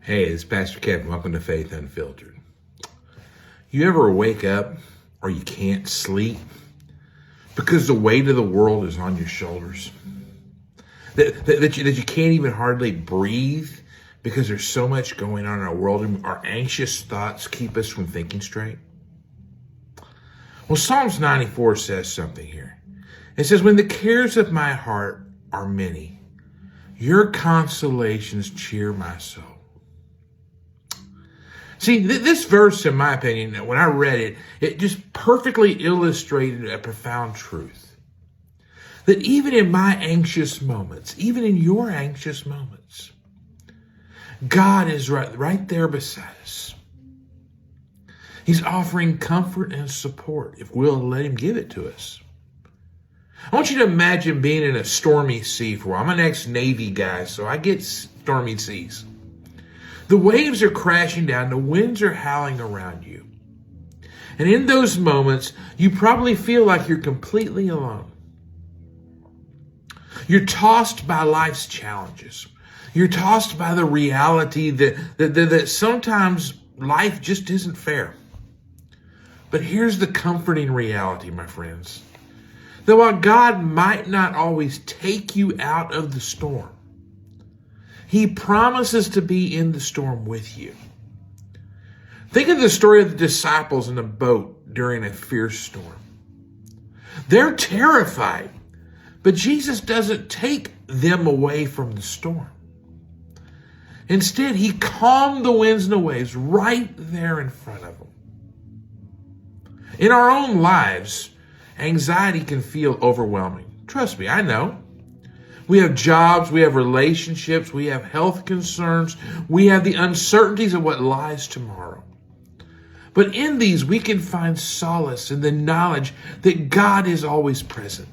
Hey, it's Pastor Kevin. Welcome to Faith Unfiltered. You ever wake up or you can't sleep because the weight of the world is on your shoulders? That you can't even hardly breathe because there's so much going on in our world and our anxious thoughts keep us from thinking straight? Well, Psalms 94 says something here. It says, when the cares of my heart are many, your consolations cheer my soul. See, this verse, in my opinion, when I read it, it just perfectly illustrated a profound truth. That even in my anxious moments, even in your anxious moments, God is right there beside us. He's offering comfort and support if we'll let Him give it to us. I want you to imagine being in a stormy sea for a while. I'm an ex-Navy guy, so I get stormy seas. The waves are crashing down, the winds are howling around you. And in those moments, you probably feel like you're completely alone. You're tossed by life's challenges. You're tossed by the reality that sometimes life just isn't fair. But here's the comforting reality, my friends. That while God might not always take you out of the storm, He promises to be in the storm with you. Think of the story of the disciples in a boat during a fierce storm. They're terrified, but Jesus doesn't take them away from the storm. Instead, He calmed the winds and the waves right there in front of them. In our own lives, anxiety can feel overwhelming. Trust me, I know. We have jobs, we have relationships, we have health concerns, we have the uncertainties of what lies tomorrow. But in these, we can find solace in the knowledge that God is always present.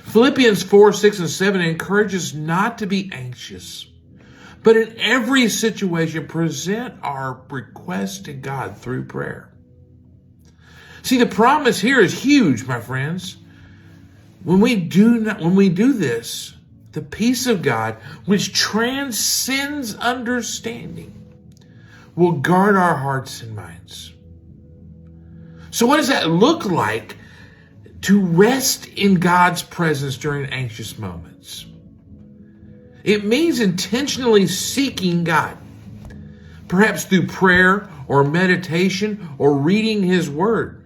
Philippians 4, 6, and 7 encourages not to be anxious, but in every situation, present our requests to God through prayer. See, the promise here is huge, my friends. When we do this, the peace of God, which transcends understanding, will guard our hearts and minds. So what does that look like to rest in God's presence during anxious moments? It means intentionally seeking God, perhaps through prayer or meditation or reading His Word.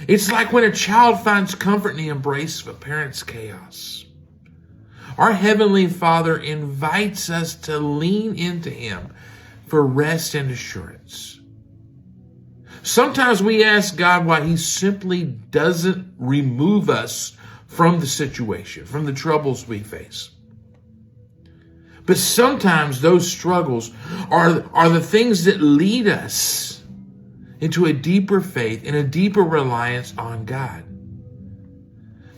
It's like when a child finds comfort in the embrace of a parent's chaos. Our Heavenly Father invites us to lean into Him for rest and assurance. Sometimes we ask God why He simply doesn't remove us from the situation, from the troubles we face. But sometimes those struggles are the things that lead us into a deeper faith and a deeper reliance on God.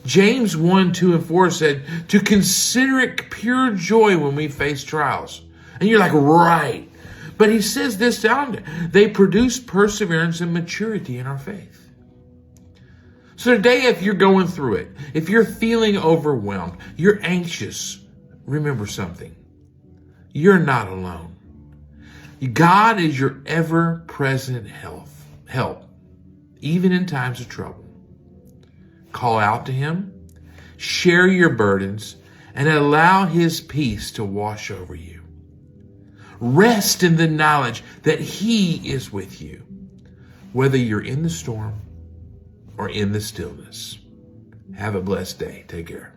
James 1, 2, and 4 said to consider it pure joy when we face trials. And you're like, right. But he says this down. They produce perseverance and maturity in our faith. So today, if you're going through it, if you're feeling overwhelmed, you're anxious, remember something. You're not alone. God is your ever-present help, even in times of trouble. Call out to Him, share your burdens, and allow His peace to wash over you. Rest in the knowledge that He is with you, whether you're in the storm or in the stillness. Have a blessed day. Take care.